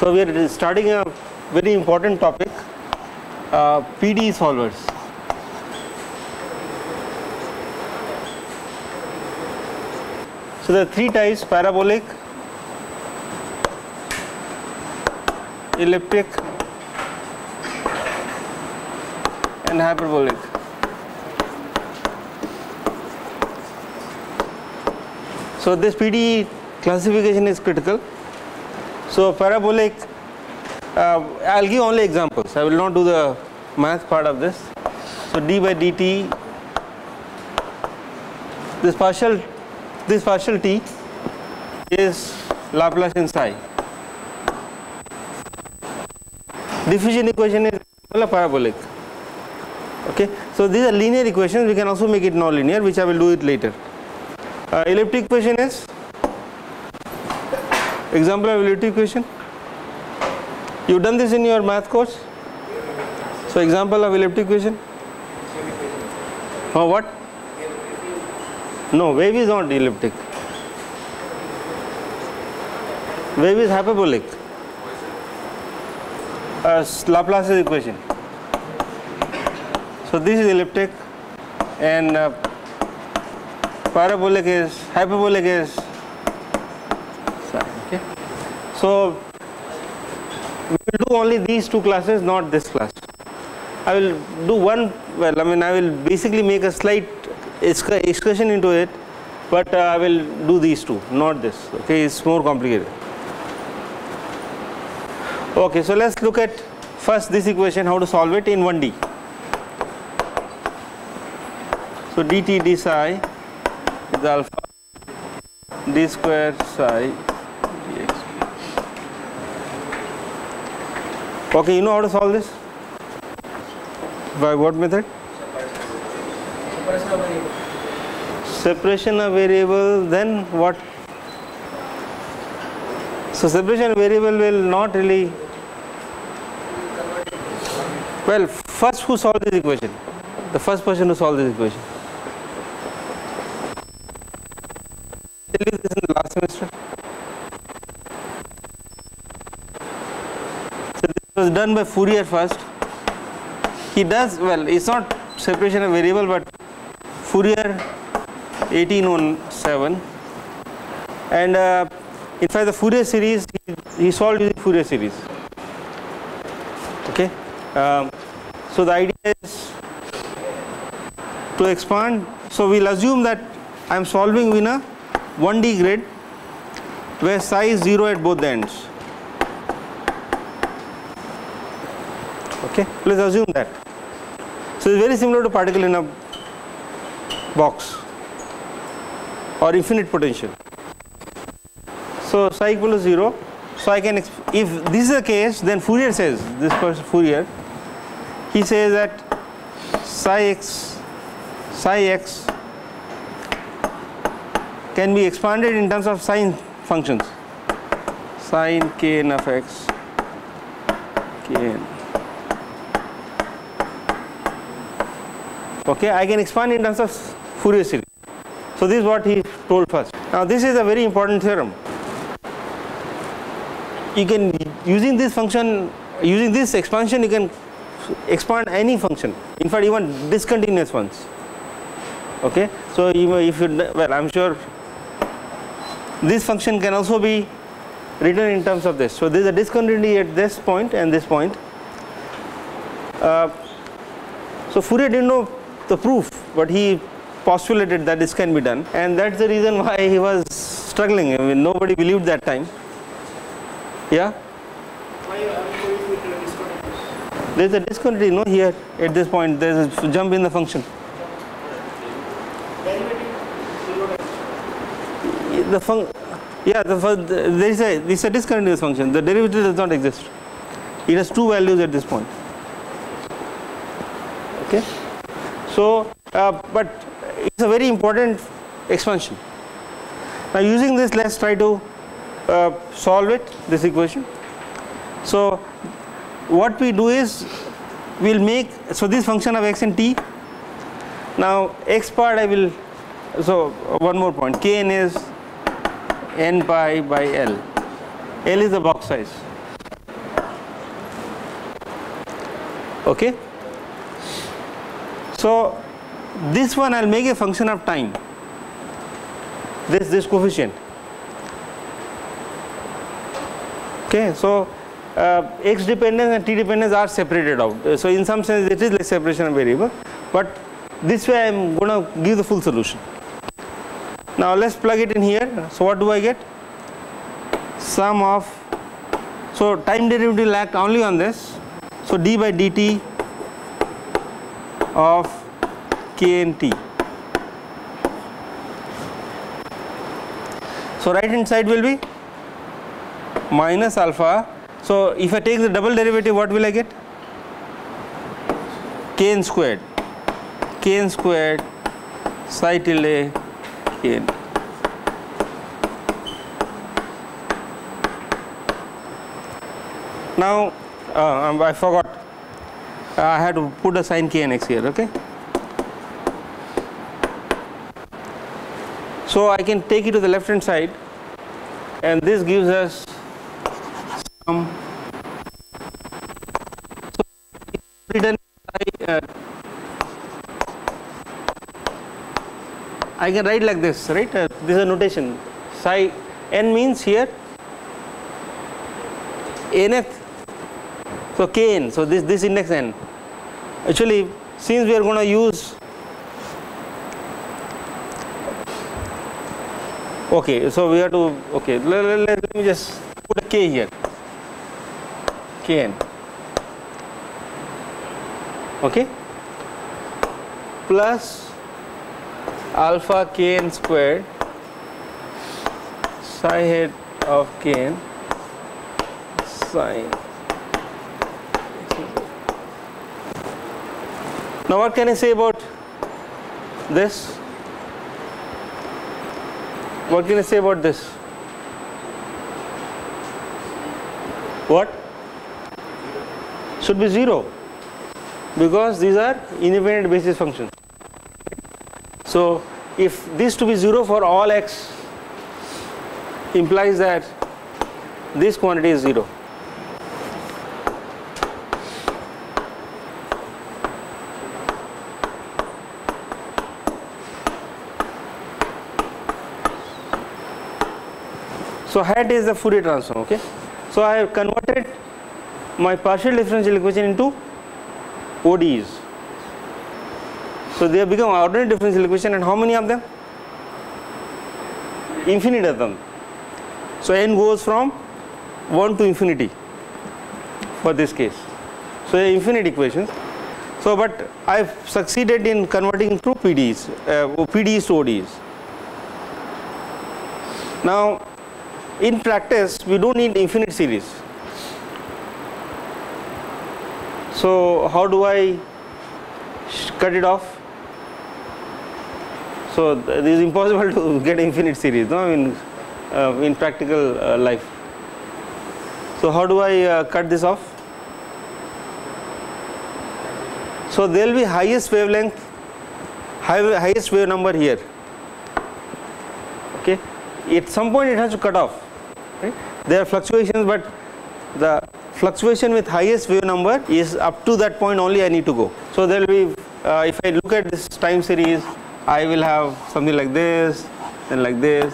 So we are starting a very important topic, PDE solvers. So there are three types: parabolic, elliptic, and hyperbolic. So this PDE classification is critical. So parabolic, I'll give only examples. I will not do the math part of this. So d by dt, this partial t is Laplacian psi. Diffusion equation is parabolic. Okay, so these are linear equations. We can also make it non-linear, which I will do it later. Elliptic equation is example of elliptic equation. You've done this in your math course. So example of elliptic equation. What? No, wave is not elliptic. Wave is hyperbolic. Laplace's equation. So this is elliptic, and hyperbolic is psi. Okay. So we will do only these two classes, not this class. I will do one. Well, I will basically make a slight excursion into it, but I will do these two, not this. Okay, it's more complicated. Okay, so let's look at first this equation, how to solve it in 1D. So dt d psi is alpha d square psi dx. Okay, you know how to solve this? By what method? Separation of variable. Then what? So separation of variable will not really. Well, first who solved this equation? The first person who solved this equation. I tell you this in the last semester. So this was done by Fourier first. He does, well, it's not separation of variable, but Fourier 1817, and in fact the Fourier series he solved using Fourier series. Okay, so the idea is to expand. So we'll assume that I'm solving in a 1D grid where psi is 0 at both the ends. Okay, let's assume that. So it's very similar to particle in a box or infinite potential. So psi equal to 0. So I can, if this is the case, then Fourier says, this person Fourier, he says that psi x can be expanded in terms of sine functions, sine kn of x, kn. Okay, I can expand in terms of Fourier series. So this is what he told first. Now this is a very important theorem. You can, using this function, using this expansion, you can expand any function, in fact even discontinuous ones. Okay, so if you, well, I'm sure this function can also be written in terms of this. So there is a discontinuity at this point and this point. So Fourier didn't know the proof, but he postulated that this can be done, and that's the reason why he was struggling. I mean, nobody believed that time. Yeah? Why are you going with the discontinuity? There is a discontinuity, no, here at this point there is a jump in the function. There is a discontinuous function. The derivative does not exist. It has two values at this point. Okay, so but it's a very important expansion. Now using this, let's try to solve it, this equation. So what we do is we'll make, so this function of x and t. Now x part I will, so one more point, kn is n pi by L. L is the box size. Okay. So this one I'll make a function of time, this coefficient. Okay, so x dependence and t dependence are separated out. So in some sense it is like separation of variable, but this way I am going to give the full solution. Now let's plug it in here. So what do I get? Sum of, so time derivative will act only on this. So d by dt of k and t. So right hand side will be minus alpha. So if I take the double derivative, what will I get? Kn squared psi tilde kn. Now I forgot, I had to put a sin knx here. Okay, so I can take it to the left hand side, and this gives us some. So written I can write like this, right? This is a notation. Psi n means here nth. So kn, so this index n. Actually, since we are going to use, okay, so we have to, okay, let me just put a k here, kn, okay, plus alpha kn squared psi head of kn sine. Now what can I say about this? What can I say about this? What? Should be 0, because these are independent basis functions. So if this to be 0 for all x implies that this quantity is 0. So hat is the Fourier transform. Okay, so I have converted my partial differential equation into ODEs. So they have become ordinary differential equation, and how many of them? Infinite of them. So n goes from 1 to infinity for this case. So infinite equations. So but I have succeeded in converting to PDEs, PDEs to ODEs. Now in practice we don't need infinite series. So how do I cut it off? So it is impossible to get infinite series, no, in practical life. So how do I cut this off? So there will be highest wavelength, highest wave number here. Okay, at some point it has to cut off. Right? There are fluctuations, but the fluctuation with highest wave number is up to that point only I need to go. So there will be, if I look at this time series, I will have something like this, then like this,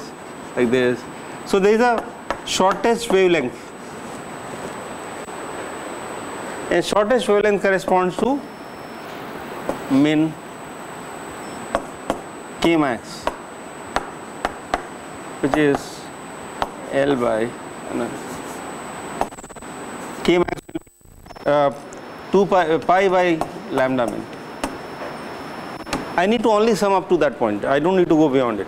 like this. So there is a shortest wavelength, and shortest wavelength corresponds to min k max, which is L by k max 2 pi by lambda min. I need to only sum up to that point. I don't need to go beyond it.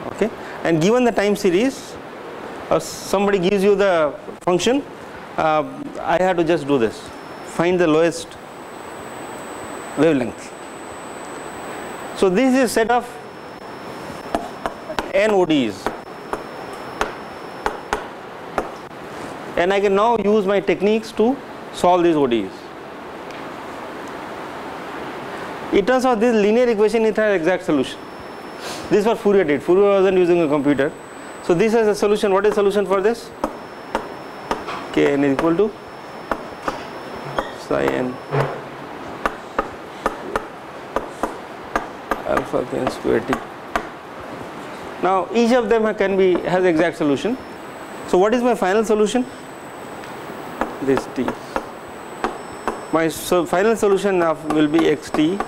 Okay, and given the time series, somebody gives you the function, I have to just do this, find the lowest wavelength. So this is a set of n ODEs, and I can now use my techniques to solve these ODEs. It turns out this linear equation, it has exact solution. This was Fourier did. Fourier wasn't using a computer. So this has a solution. What is the solution for this? Kn is equal to psi n alpha k n square t. Now each of them has exact solution. So what is my final solution? This t. My final solution will be xt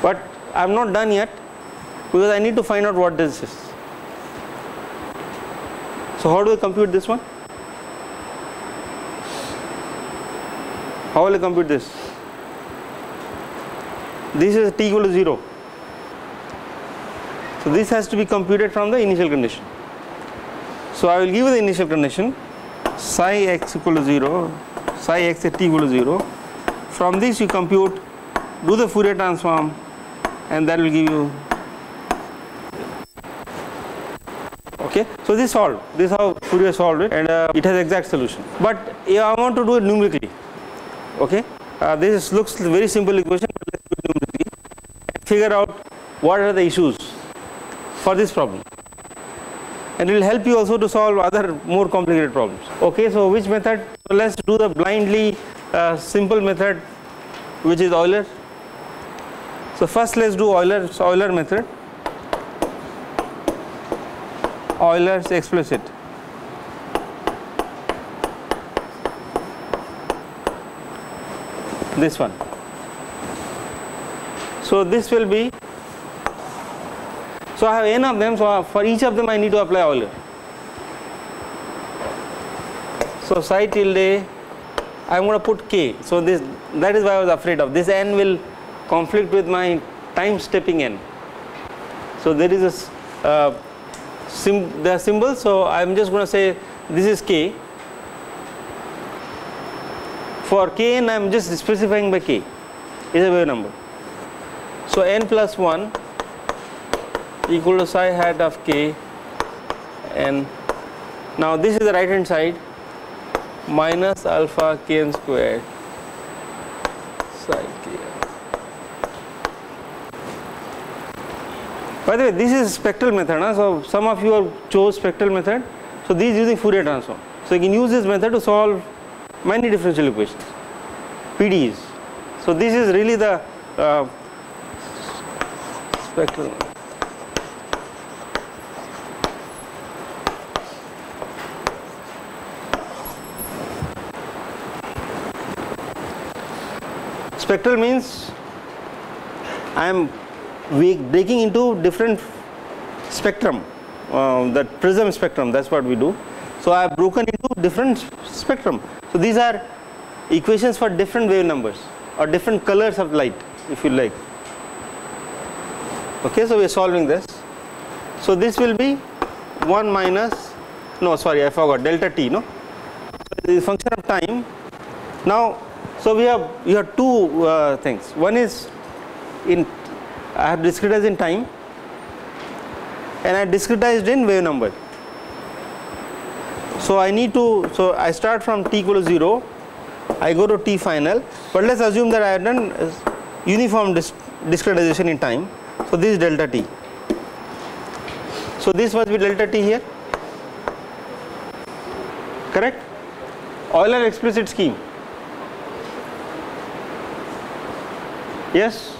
but I am not done yet because I need to find out what this is. So how do I compute this one? How will I compute this? This is t equal to 0. So this has to be computed from the initial condition. So I will give you the initial condition psi x equal to 0, psi x at t equal to 0. From this you compute, do the Fourier transform, and that will give you. Okay, so this solved. This is how Fourier solved it, and it has exact solution. But I want to do it numerically. Okay, this looks very simple equation, but let's do it numerically and figure out what are the issues for this problem, and it will help you also to solve other more complicated problems. Okay, so which method? So let's do the blindly simple method, which is Euler. So first let's do Euler method. Euler's explicit. This one. So this will be, so I have n of them, so for each of them I need to apply Euler. So psi tilde, I am going to put k. So that is why I was afraid of this. N will conflict with my time stepping n. So there is a the symbol, so I am just going to say this is k. For kn I am just specifying by k is a wave number. So n plus 1 equal to psi hat of k n. Now this is the right hand side, minus alpha k n squared psi k. By the way, this is spectral method, so some of you have chose spectral method. So this is using Fourier transform. So you can use this method to solve many differential equations, PDEs. So this is really the spectral. Spectral means I am breaking into different spectrum, that prism spectrum, that's what we do. So I have broken into different spectrum. So these are equations for different wave numbers or different colors of light, if you like. Okay, so we are solving this. So this will be 1 minus, no sorry I forgot, delta t, no? So it is a function of time. Now, so you have two things. One is I have discretized in time and I discretized in wave number. So I need to, so I start from t equal to 0, I go to t final, but let's assume that I have done uniform discretization in time. So this is delta t. So this must be delta t here, correct? Euler explicit scheme. Yes.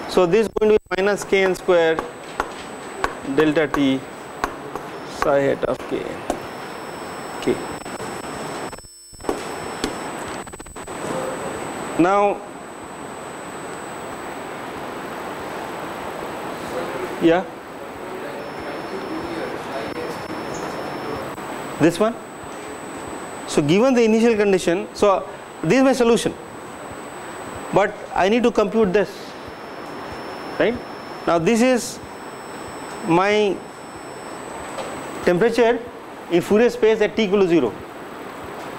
So this is going to be minus k n square delta t psi hat of k n. Okay. Now, yeah, this one. So given the initial condition, so this is my solution, but I need to compute this, right? Now this is my temperature in Fourier space at t equal to 0,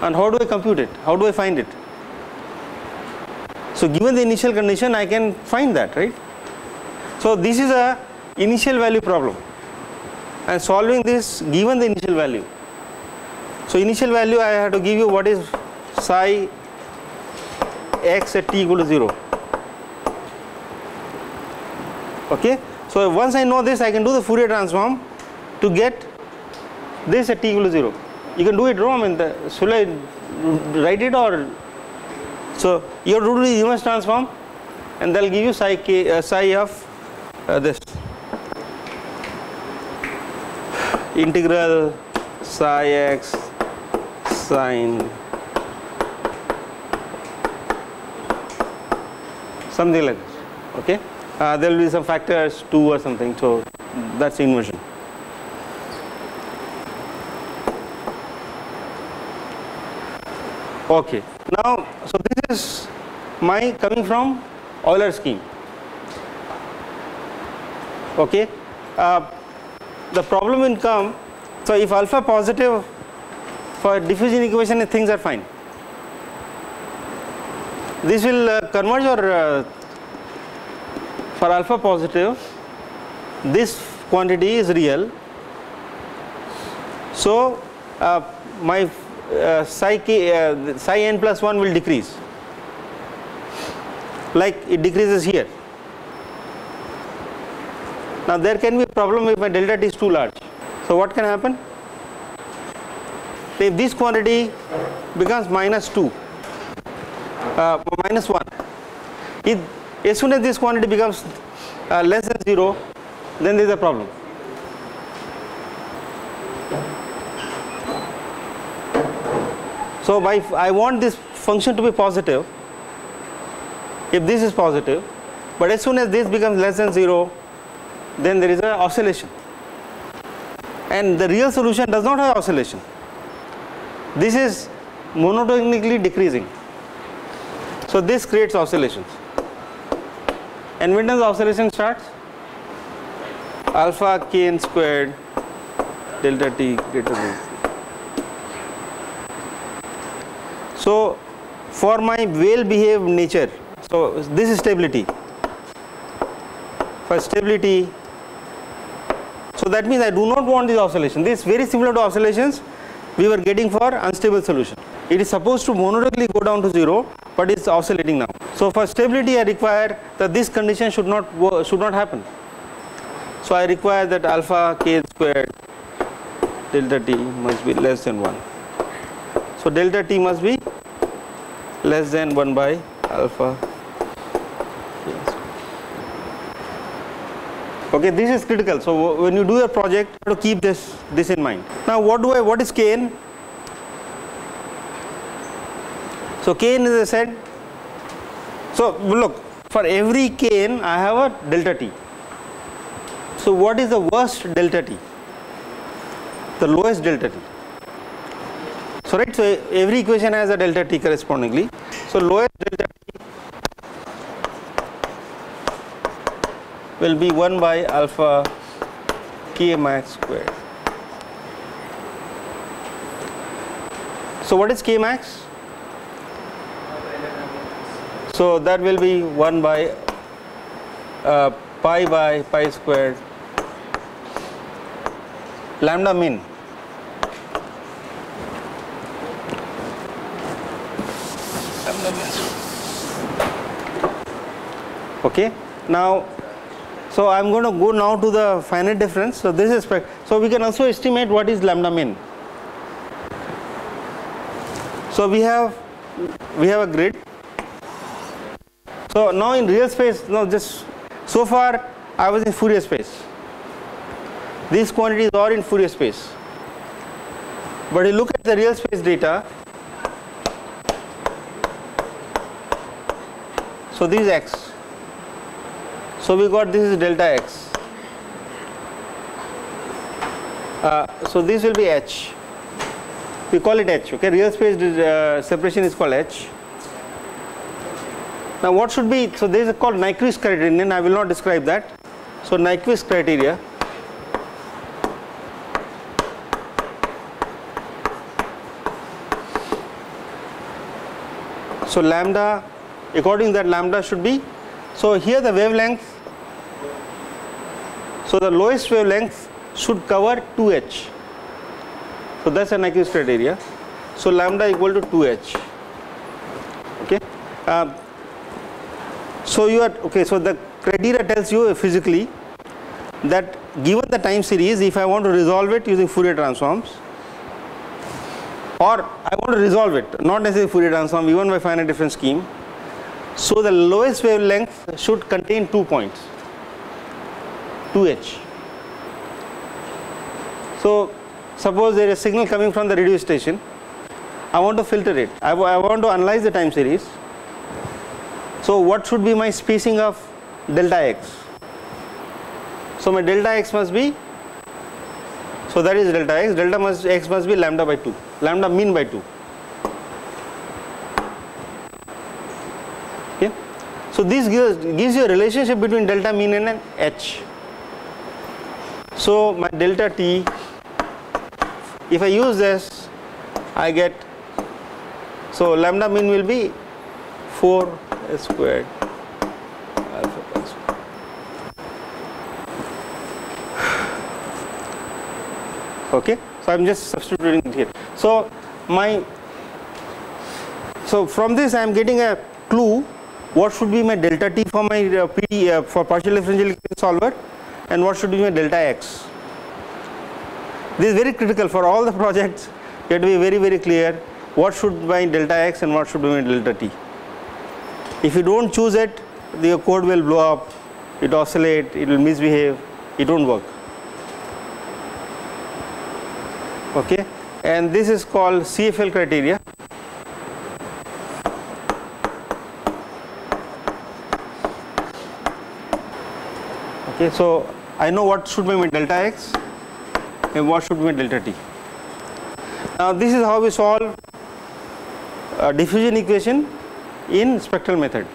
and how do I compute it? How do I find it? So given the initial condition I can find that, right? So this is a initial value problem and solving this given the initial value. So initial value I have to give you what is psi x at t equal to 0. Okay, So once I know this, I can do the Fourier transform to get this at t equal to 0. You can do it wrong. Should I write it or? So you have to do the inverse transform, and that will give you psi k, psi of this integral psi x sine something like this. Okay, there will be some factors 2 or something. So that's the inversion. Okay, now so this is my coming from Euler scheme. Okay, the problem will come. So if alpha positive for diffusion equation, things are fine. This will converge, or for alpha positive, this quantity is real. So my psi n plus 1 will decrease, like it decreases here. Now there can be a problem if my delta t is too large. So what can happen? If this quantity becomes minus 2, minus 1, as soon as this quantity becomes less than 0, then there is a problem. So I want this function to be positive if this is positive, but as soon as this becomes less than 0, then there is an oscillation, and the real solution does not have oscillation. This is monotonically decreasing, so this creates oscillations. And when does the oscillation starts? Alpha k n squared delta t greater than 0. So for my well behaved nature, so this is stability. For stability, so that means I do not want this oscillation. This is very similar to oscillations we were getting for unstable solution. It is supposed to monotonically go down to 0, but it is oscillating now. So for stability, I require that this condition should not happen. So I require that alpha k squared delta t must be less than 1. So delta t must be less than 1 by alpha. Okay, this is critical. So when you do your project, you have to keep this in mind. Now what is Kn? So Kn is, I said, so look, for every Kn I have a delta t. So what is the worst delta t? The lowest delta t. So right, so every equation has a delta t correspondingly. So lowest delta t will be 1 by alpha k max squared. So what is k max? So that will be 1 by pi by pi squared lambda min. Okay, now so I am going to go now to the finite difference. So this is so we can also estimate what is lambda min. So we have a grid. So now in real space, now just so far I was in Fourier space. These quantities are in Fourier space. But you look at the real space data. So this is x. So we got this is delta x. So this will be h. We call it h. Okay, real space separation is called h. Now what should be? So this is called Nyquist criterion. I will not describe that. So Nyquist criteria. So lambda, according to that, lambda should be. So here the wavelength. So the lowest wavelength should cover 2h. So that's a Nyquist criteria. So lambda equal to 2h. Okay. So you are okay. So the criteria tells you physically that given the time series, if I want to resolve it using Fourier transforms, or I want to resolve it, not necessarily Fourier transform, even by finite difference scheme, so the lowest wavelength should contain 2 points, 2h. So suppose there is a signal coming from the radio station, I want to filter it, I want to analyze the time series. So what should be my spacing of delta x? So my delta x must be, so that is delta x, x must be lambda by 2, lambda mean by 2. Okay. So this gives you a relationship between delta mean and h. So my delta t, if I use this, I get, so lambda mean will be 4 squared alpha plus 1. Okay, so I am just substituting it here. So from this I am getting a clue what should be my delta t for my for partial differential equation solver, and what should be my delta x. This is very critical for all the projects. You have to be very clear what should be my delta x and what should be my delta t. If you don't choose it, your code will blow up, it oscillate, it will misbehave, it won't work. Okay, and this is called CFL criteria. Okay, so I know what should be my delta x and what should be my delta t. Now this is how we solve a diffusion equation in spectral method.